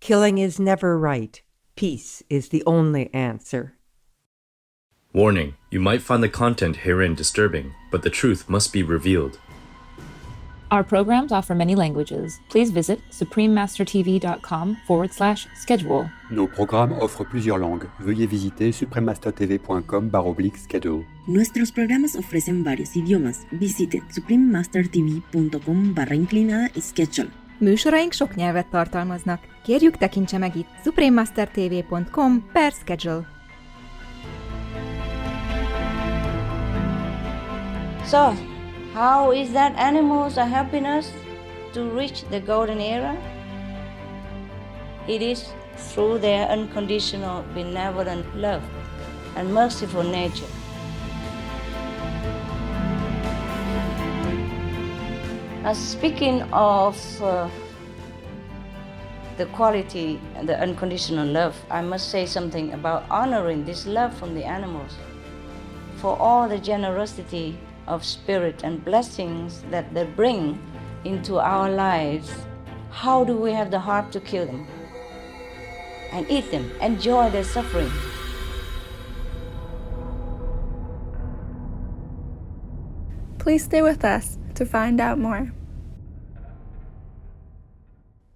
Killing is never right. Peace is the only answer. Warning, you might find the content herein disturbing, but the truth must be revealed. Our programs offer many languages. Please visit suprememastertv.com/schedule. Nos programmes offrent plusieurs langues. Veuillez visiter suprememastertv.com/schedule. Nuestros programas ofrecen varios idiomas. Visite suprememastertv.com/schedule. Műsoraink sok nyelvet tartalmaznak. Kérjük, tekintse meg itt suprememastertv.com/schedule. So, how is that animals are helping us to reach the golden era? It is through their unconditional, benevolent love and merciful nature. Speaking of the quality and the unconditional love, I must say something about honoring this love from the animals. For all the generosity of spirit and blessings that they bring into our lives, how do we have the heart to kill them and eat them, enjoy their suffering? Please stay with us to find out more.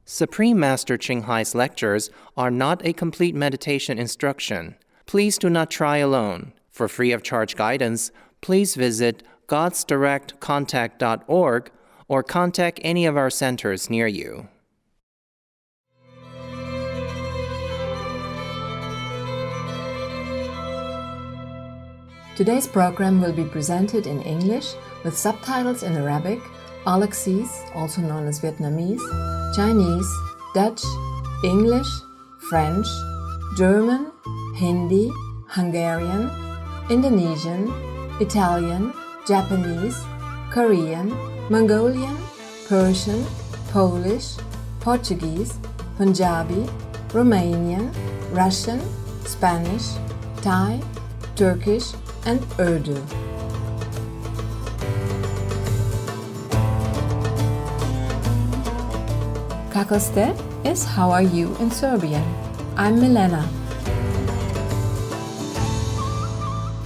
Supreme Master Ching Hai's lectures are not a complete meditation instruction. Please do not try alone. For free of charge guidance, please visit godsdirectcontact.org or contact any of our centers near you. Today's program will be presented in English with subtitles in Arabic, Alaxese, also known as Vietnamese, Chinese, Dutch, English, French, German, Hindi, Hungarian, Indonesian, Italian, Japanese, Korean, Mongolian, Persian, Polish, Portuguese, Punjabi, Romanian, Russian, Spanish, Thai, Turkish, and Urdu. Kako ste is how are you in Serbian. I'm Milena.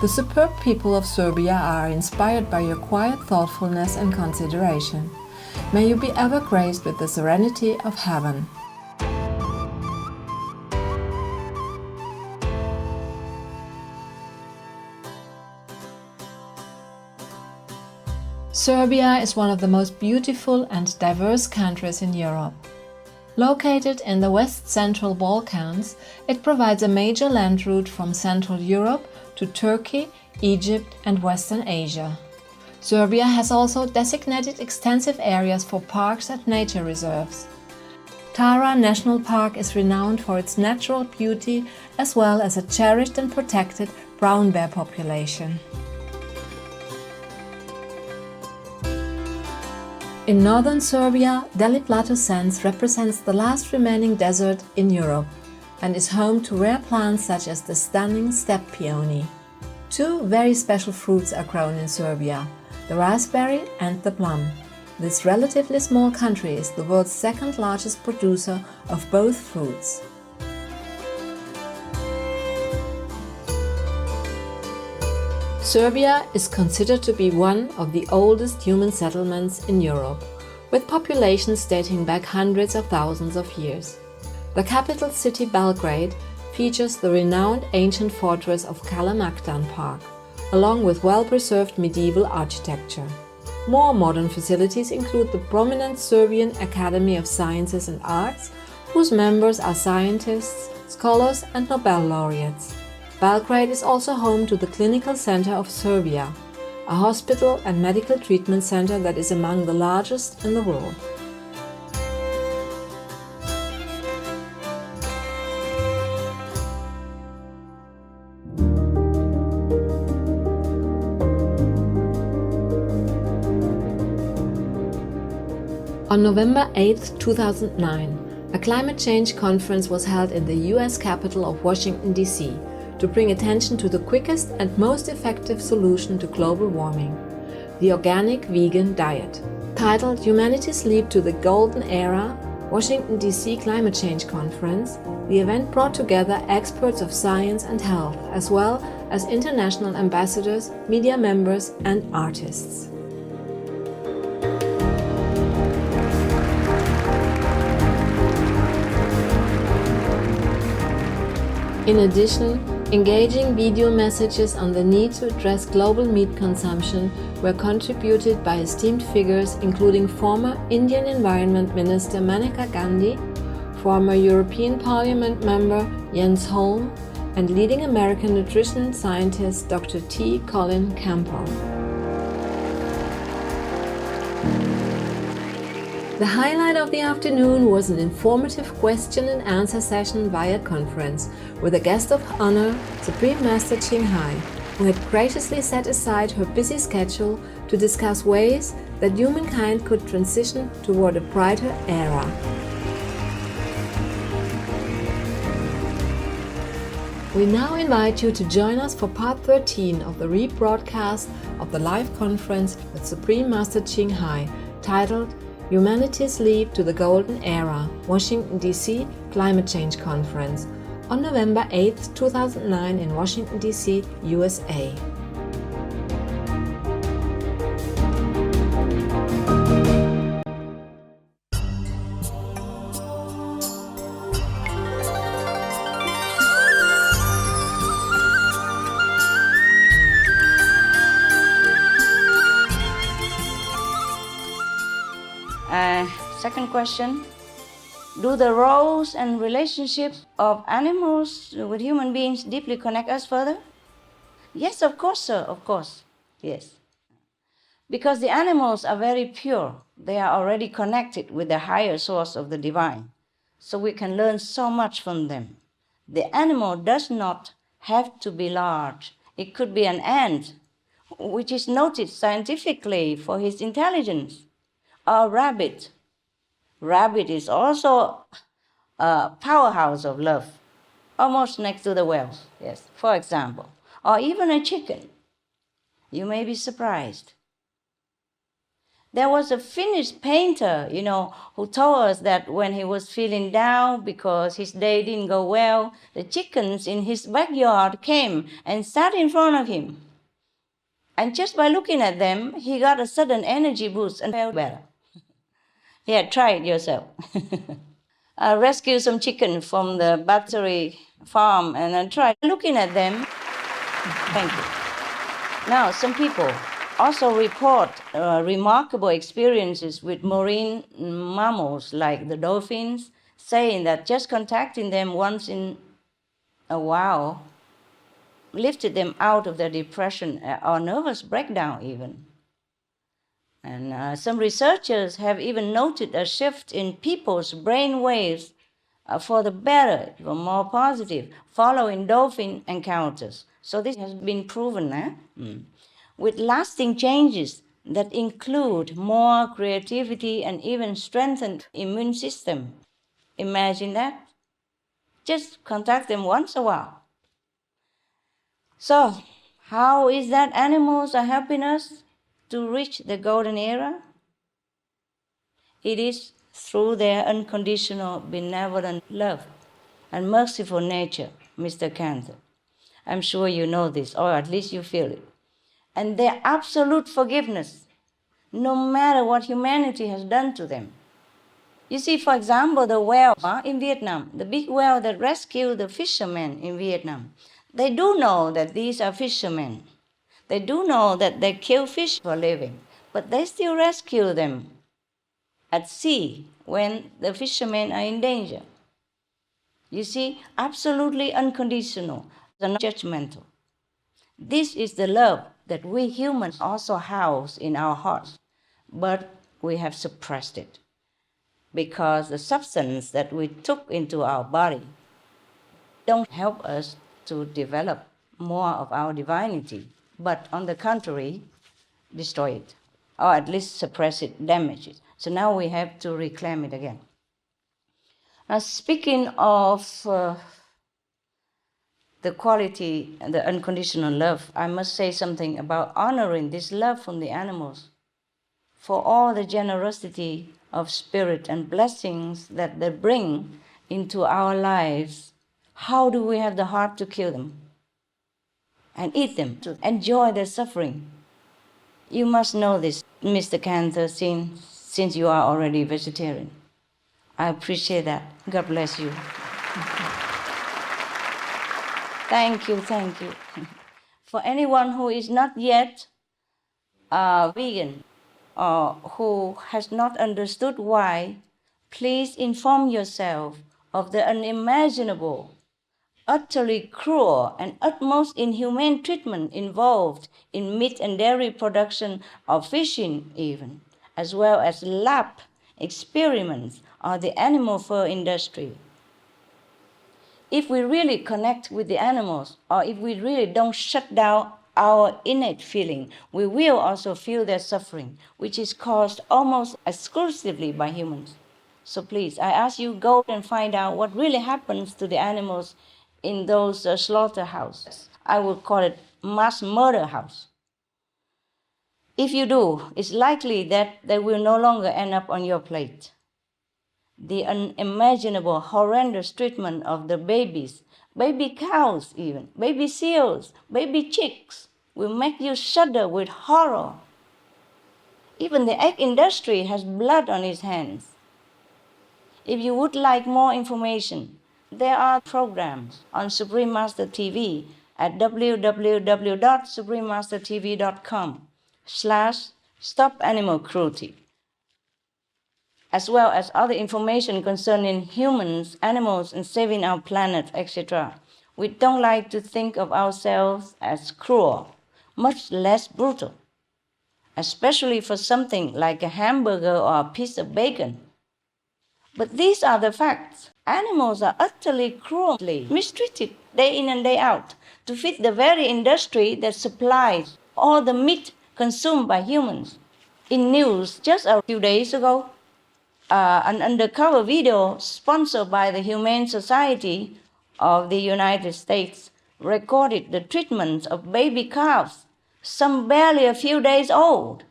The superb people of Serbia are inspired by your quiet thoughtfulness and consideration. May you be ever graced with the serenity of heaven. Serbia is one of the most beautiful and diverse countries in Europe. Located in the west-central Balkans, it provides a major land route from Central Europe to Turkey, Egypt, and Western Asia. Serbia has also designated extensive areas for parks and nature reserves. Tara National Park is renowned for its natural beauty as well as a cherished and protected brown bear population. In northern Serbia, Deli Plateau Sands represents the last remaining desert in Europe and is home to rare plants such as the stunning steppe peony. Two very special fruits are grown in Serbia, the raspberry and the plum. This relatively small country is the world's second largest producer of both fruits. Serbia is considered to be one of the oldest human settlements in Europe, with populations dating back hundreds of thousands of years. The capital city Belgrade features the renowned ancient fortress of Kalemegdan Park, along with well-preserved medieval architecture. More modern facilities include the prominent Serbian Academy of Sciences and Arts, whose members are scientists, scholars and Nobel laureates. Belgrade is also home to the Clinical Center of Serbia, a hospital and medical treatment center that is among the largest in the world. On November 8, 2009, a climate change conference was held in the US capital of Washington, D.C. to bring attention to the quickest and most effective solution to global warming, the organic vegan diet. Titled Humanity's Leap to the Golden Era, Washington, D.C. Climate Change Conference, the event brought together experts of science and health, as well as international ambassadors, media members, and artists. In addition, engaging video messages on the need to address global meat consumption were contributed by esteemed figures including former Indian Environment Minister Maneka Gandhi, former European Parliament member Jens Holm, and leading American nutrition scientist Dr. T. Colin Campbell. The highlight of the afternoon was an informative question and answer session via conference with a guest of honor, Supreme Master Ching Hai, who had graciously set aside her busy schedule to discuss ways that humankind could transition toward a brighter era. We now invite you to join us for part 13 of the rebroadcast of the live conference with Supreme Master Ching Hai, titled Humanity's Leap to the Golden Era, Washington, D.C. Climate Change Conference, on November 8, 2009 in Washington, D.C., USA. Second question, do the roles and relationships of animals with human beings deeply connect us further? Yes, of course, sir, of course, yes. Because the animals are very pure. They are already connected with the higher source of the divine. So we can learn so much from them. The animal does not have to be large. It could be an ant, which is noted scientifically for his intelligence, or a rabbit. Rabbit is also a powerhouse of love, almost next to the whales, yes, for example. Or even a chicken. You may be surprised. There was a Finnish painter, who told us that when he was feeling down because his day didn't go well, the chickens in his backyard came and sat in front of him. And just by looking at them, he got a sudden energy boost and felt better. Yeah, try it yourself. I rescued some chicken from the battery farm and I tried looking at them. Thank you. Now, some people also report remarkable experiences with marine mammals like the dolphins, saying that just contacting them once in a while lifted them out of their depression or nervous breakdown even. And some researchers have even noted a shift in people's brain waves for the better, for more positive, following dolphin encounters. So this has been proven, with lasting changes that include more creativity and even strengthened immune system. Imagine that. Just contact them once a while. So, how is that animals are helping us to reach the golden era? It is through their unconditional benevolent love and merciful nature, Mr. Cantor. I'm sure you know this, or at least you feel it. And their absolute forgiveness, no matter what humanity has done to them. You see, for example, the whale in Vietnam, the big whale that rescued the fishermen in Vietnam, they do know that these are fishermen. They do know that they kill fish for a living, but they still rescue them at sea when the fishermen are in danger. You see, absolutely unconditional and not judgmental. This is the love that we humans also house in our hearts, but we have suppressed it because the substance that we took into our body don't help us to develop more of our divinity, but on the contrary, destroy it, or at least suppress it, damage it. So now we have to reclaim it again. Now, speaking of the quality and the unconditional love, I must say something about honoring this love from the animals for all the generosity of spirit and blessings that they bring into our lives, how do we have the heart to kill them and eat them, to enjoy their suffering? You must know this, Mr. Cantor, since you are already vegetarian. I appreciate that. God bless you. Thank you, thank you. For anyone who is not yet vegan or who has not understood why, please inform yourself of the unimaginable, utterly cruel, and utmost inhumane treatment involved in meat and dairy production or fishing even, as well as lab experiments or the animal fur industry. If we really connect with the animals, or if we really don't shut down our innate feeling, we will also feel their suffering, which is caused almost exclusively by humans. So please, I ask you, go and find out what really happens to the animals in those slaughterhouses. I would call it mass murder house. If you do, it's likely that they will no longer end up on your plate. The unimaginable, horrendous treatment of the babies, baby cows even, baby seals, baby chicks, will make you shudder with horror. Even the egg industry has blood on its hands. If you would like more information, there are programs on Supreme Master TV at www.suprememastertv.com/Stop Animal Cruelty, as well as other information concerning humans, animals, and saving our planet, etc. We don't like to think of ourselves as cruel, much less brutal, especially for something like a hamburger or a piece of bacon. But these are the facts. Animals are utterly cruelly mistreated day in and day out to feed the very industry that supplies all the meat consumed by humans. In news just a few days ago, an undercover video sponsored by the Humane Society of the United States recorded the treatment of baby calves, some barely a few days old.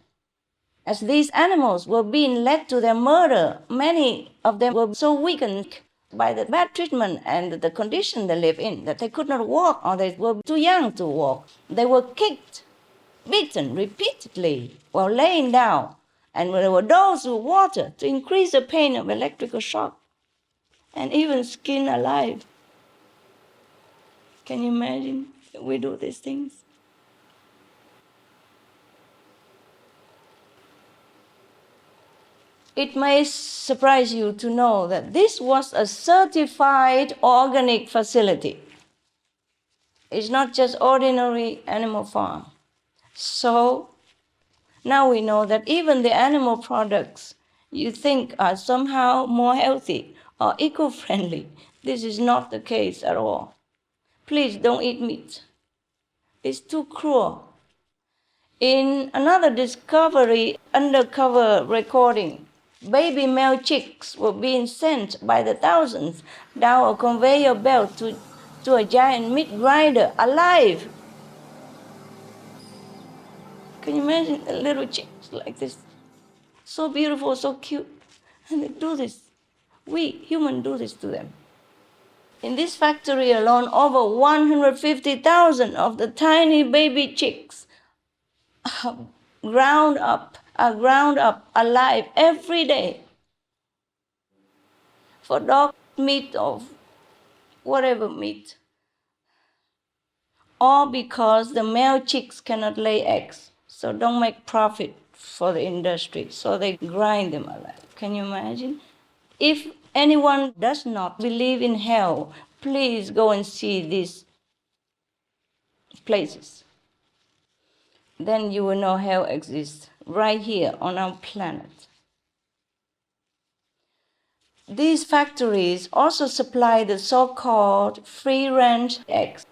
As these animals were being led to their murder, many of them were so weakened by the bad treatment and the condition they live in that they could not walk, or they were too young to walk. They were kicked, beaten repeatedly while laying down, and there were dosed with water to increase the pain of electrical shock, and even skinned alive. Can you imagine that we do these things? It may surprise you to know that this was a certified organic facility. It's not just ordinary animal farm. So now we know that even the animal products you think are somehow more healthy or eco-friendly, this is not the case at all. Please don't eat meat. It's too cruel. In another discovery, undercover recording, baby male chicks were being sent by the thousands down a conveyor belt to a giant meat grinder, alive. Can you imagine a little chicks like this? So beautiful, so cute. And they do this. We humans do this to them. In this factory alone, over 150,000 of the tiny baby chicks are ground up alive every day for dog meat or whatever meat, all because the male chicks cannot lay eggs, so don't make profit for the industry, so they grind them alive. Can you imagine? If anyone does not believe in hell, please go and see these places. Then you will know hell exists right here on our planet. These factories also supply the so-called free-range eggs.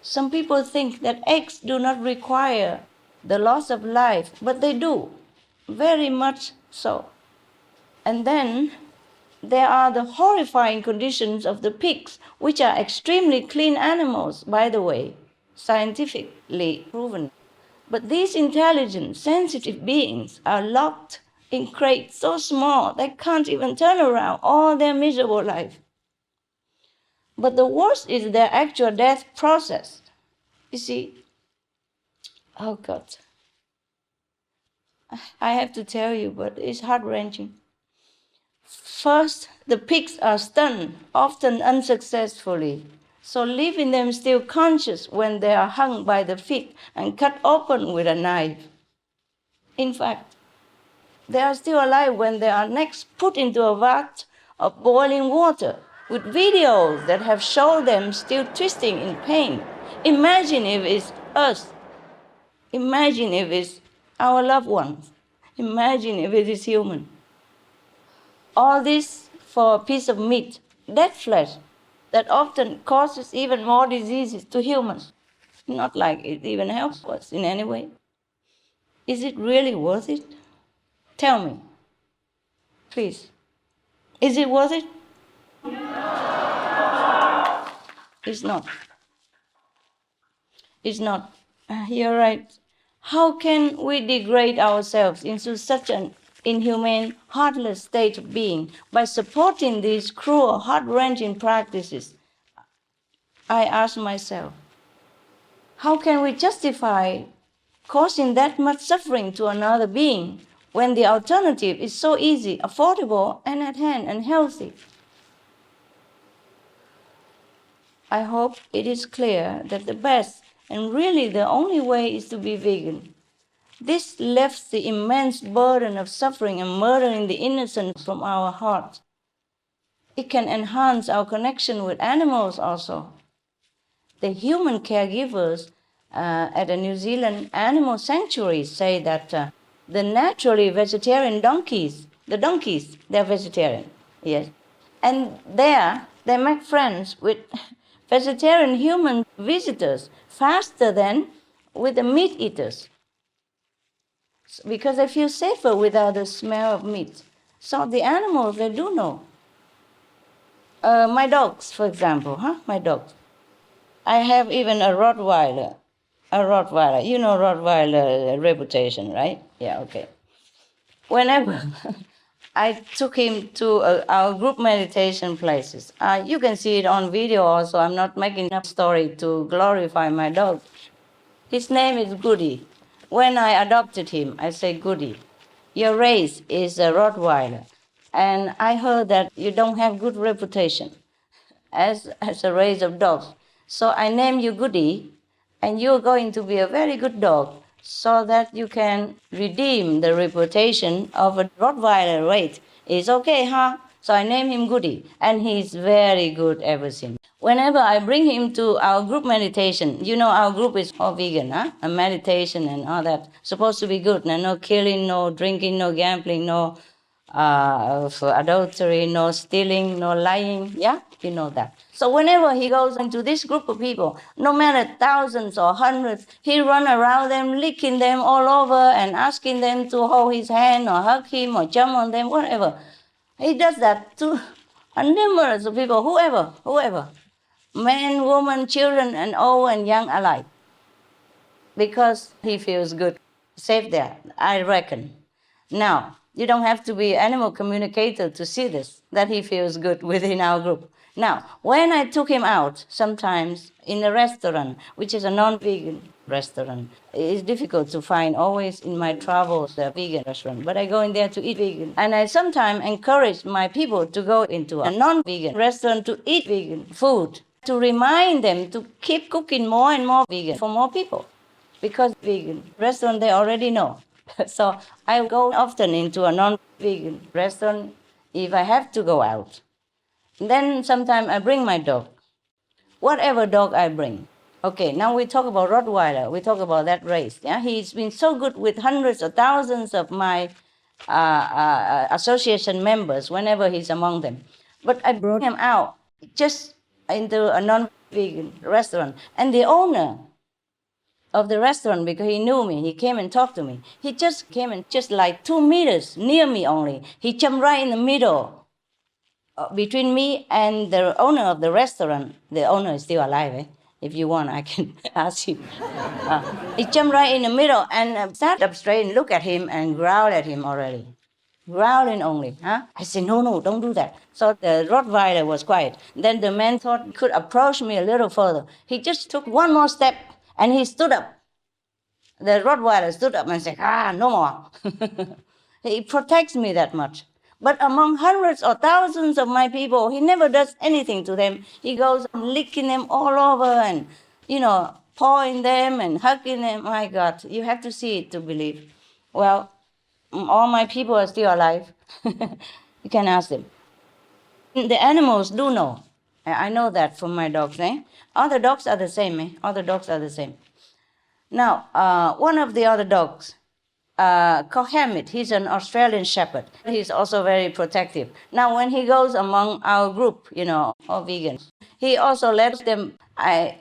Some people think that eggs do not require the loss of life, but they do, very much so. And then there are the horrifying conditions of the pigs, which are extremely clean animals, by the way, scientifically proven. But these intelligent, sensitive beings are locked in crates so small they can't even turn around all their miserable life. But the worst is their actual death process. You see, oh God, I have to tell you, but it's heart-wrenching. First, the pigs are stunned, often unsuccessfully, so leaving them still conscious when they are hung by the feet and cut open with a knife. In fact, they are still alive when they are next put into a vat of boiling water with videos that have shown them still twisting in pain. Imagine if it's us. Imagine if it's our loved ones. Imagine if it is human. All this for a piece of meat, dead flesh, that often causes even more diseases to humans. Not like it even helps us in any way. Is it really worth it? Tell me, please. Is it worth it? It's not. It's not. You're right. How can we degrade ourselves into such an inhumane, heartless state of being by supporting these cruel, heart-wrenching practices? I ask myself, how can we justify causing that much suffering to another being when the alternative is so easy, affordable, and at hand and healthy? I hope it is clear that the best and really the only way is to be vegan. This lifts the immense burden of suffering and murdering the innocent from our hearts. It can enhance our connection with animals also. The human caregivers at a New Zealand animal sanctuary say that the naturally vegetarian donkeys, they're vegetarian, yes. And there, they make friends with vegetarian human visitors faster than with the meat eaters, because they feel safer without the smell of meat. So the animals, they do know. My dogs, for example, my dogs. I have even a Rottweiler. You know Rottweiler reputation, right? Yeah, okay. Whenever I took him to our group meditation places, you can see it on video also. I'm not making up a story to glorify my dog. His name is Goody. When I adopted him, I said, Goody, your race is a Rottweiler, and I heard that you don't have good reputation as a race of dogs. So I named you Goody, and you're going to be a very good dog so that you can redeem the reputation of a Rottweiler race. It's okay, huh? So I named him Goody, and he's very good ever since. Whenever I bring him to our group meditation, you know our group is all vegan, and meditation and all that, supposed to be good. No killing, no drinking, no gambling, no for adultery, no stealing, no lying. Yeah, you know that. So whenever he goes into this group of people, no matter thousands or hundreds, he run around them, licking them all over and asking them to hold his hand or hug him or jump on them, whatever. He does that to numerous of people, whoever. Men, women, children, and old and young alike. Because he feels good. Safe there, I reckon. Now, you don't have to be an animal communicator to see this, that he feels good within our group. Now, when I took him out, sometimes in a restaurant, which is a non-vegan restaurant, it's difficult to find always in my travels a vegan restaurant, but I go in there to eat vegan. And I sometimes encourage my people to go into a non-vegan restaurant to eat vegan food, to remind them to keep cooking more and more vegan for more people. Because vegan restaurant, they already know. So I go often into a non-vegan restaurant if I have to go out. Then sometimes I bring my dog, whatever dog I bring. Okay, now we talk about Rottweiler. We talk about that race. Yeah, he's been so good with hundreds or thousands of my association members whenever he's among them. But I brought him out just into a non-vegan restaurant, and the owner of the restaurant, because he knew me, he came and talked to me. He just came and just like 2 meters near me only, he jumped right in the middle between me and the owner of the restaurant. The owner is still alive, eh? If you want, I can ask him. He jumped right in the middle and sat up straight and looked at him and growled at him already. growling only. Huh? I said, no, don't do that. So the Rottweiler was quiet. Then the man thought he could approach me a little further. He just took one more step and he stood up. The Rottweiler stood up and said, no more. He protects me that much. But among hundreds or thousands of my people, he never does anything to them. He goes licking them all over and, pawing them and hugging them. My God, you have to see it to believe. Well, all my people are still alive. You can ask them. The animals do know. I know that from my dogs. All the dogs are the same. All the dogs are the same. Now, one of the other dogs, called Hamid, he's an Australian shepherd. He's also very protective. Now, when he goes among our group, all vegans, he also lets them,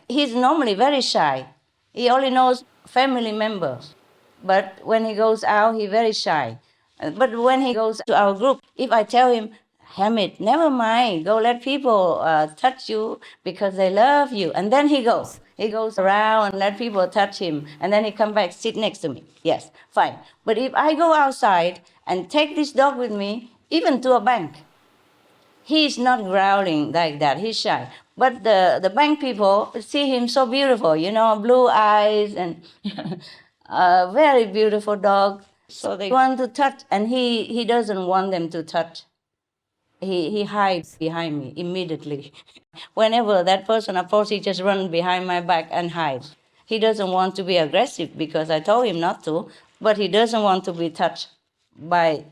he's normally very shy. He only knows family members. But when he goes out, he's very shy. But when he goes to our group, if I tell him, Hamid, never mind, go let people touch you because they love you. And then he goes. He goes around and let people touch him. And then he come back, sit next to me. Yes, fine. But if I go outside and take this dog with me, even to a bank, he's not growling like that. He's shy. But the bank people see him so beautiful, blue eyes and a very beautiful dog. So they want to touch, and he doesn't want them to touch. He hides behind me immediately. Whenever that person approaches, he just runs behind my back and hides. He doesn't want to be aggressive because I told him not to, but he doesn't want to be touched by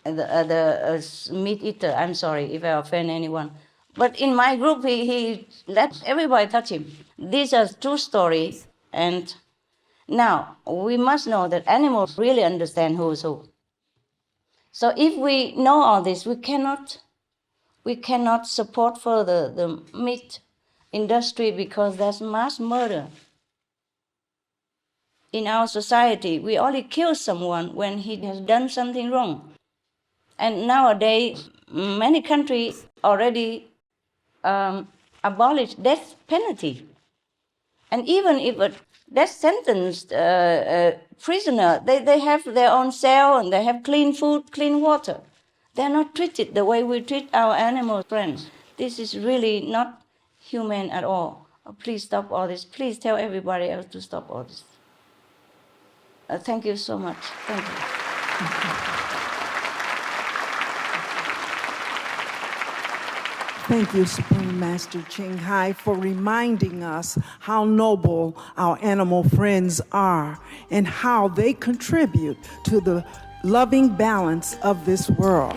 the meat eater. I'm sorry if I offend anyone. But in my group, he lets everybody touch him. These are true stories. And now, we must know that animals really understand who is who. So if we know all this, we cannot support further the meat industry because there's mass murder. In our society, we only kill someone when he has done something wrong. And nowadays, many countries already abolish death penalty. And even if a death sentenced prisoner, they have their own cell and they have clean food, clean water. They're not treated the way we treat our animal friends. This is really not humane at all. Please stop all this. Please tell everybody else to stop all this. Thank you so much. Thank you. Thank you, Supreme Master Ching Hai, for reminding us how noble our animal friends are and how they contribute to the loving balance of this world.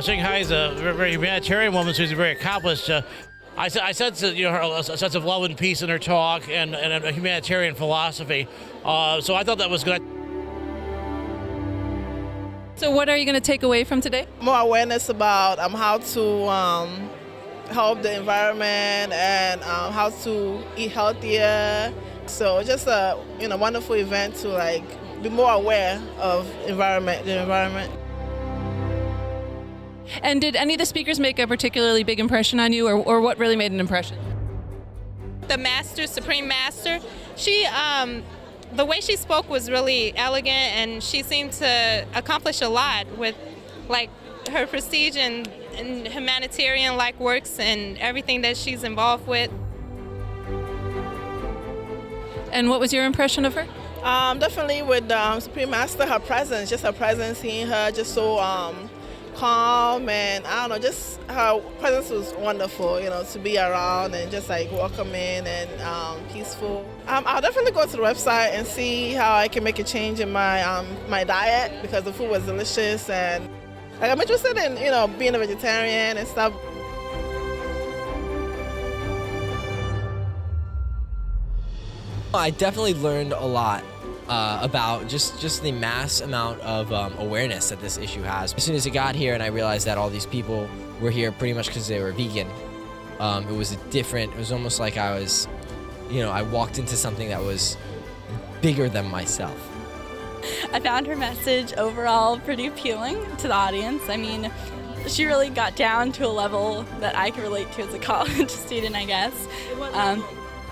Ching Hai is a very humanitarian woman, so she's very accomplished. I sense her a sense of love and peace in her talk and a humanitarian philosophy. So I thought that was good. So what are you going to take away from today? More awareness about how to help the environment and how to eat healthier. So just a wonderful event to be more aware of the environment. And did any of the speakers make a particularly big impression on you, or what really made an impression? The master, Supreme Master, she, the way she spoke was really elegant, and she seemed to accomplish a lot with, her prestige and humanitarian-like works and everything that she's involved with. And what was your impression of her? Definitely with Supreme Master, her presence, seeing her just so calm, and just her presence was wonderful, to be around and just welcoming and peaceful. I'll definitely go to the website and see how I can make a change in my my diet because the food was delicious, and I'm interested in being a vegetarian and stuff. I definitely learned a lot about just the mass amount of awareness that this issue has. As soon as I got here and I realized that all these people were here pretty much because they were vegan, it was almost like I was, I walked into something that was bigger than myself. I found her message overall pretty appealing to the audience. I mean, she really got down to a level that I could relate to as a college student, I guess.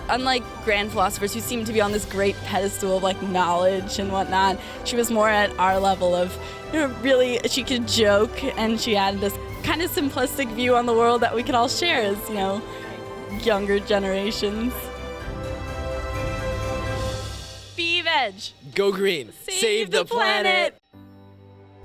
Unlike grand philosophers who seem to be on this great pedestal of like knowledge and whatnot, she was more at our level of, really, she could joke, and she had this kind of simplistic view on the world that we could all share as, younger generations. Be veg. Go green. Save the planet.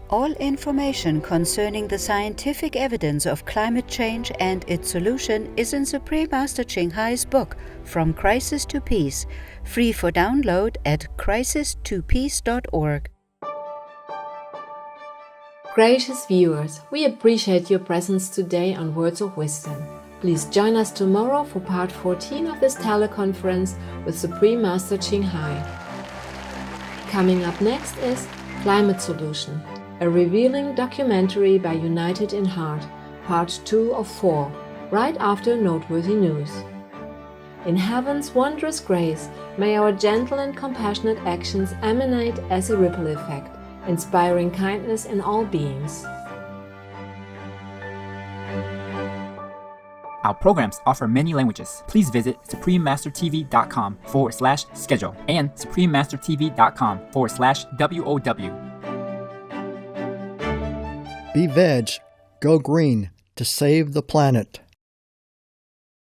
All information concerning the scientific evidence of climate change and its solution is in Supreme Master Ching Hai's book, From Crisis to Peace, free for download at crisis2peace.org. Gracious viewers, we appreciate your presence today on Words of Wisdom. Please join us tomorrow for part 14 of this teleconference with Supreme Master Ching Hai. Coming up next is Climate Solution, a revealing documentary by United in Heart, part 2 of 4, right after noteworthy news. In heaven's wondrous grace, may our gentle and compassionate actions emanate as a ripple effect, inspiring kindness in all beings. Our programs offer many languages. Please visit suprememastertv.com/schedule and suprememastertv.com/WOW. Be veg, go green to save the planet.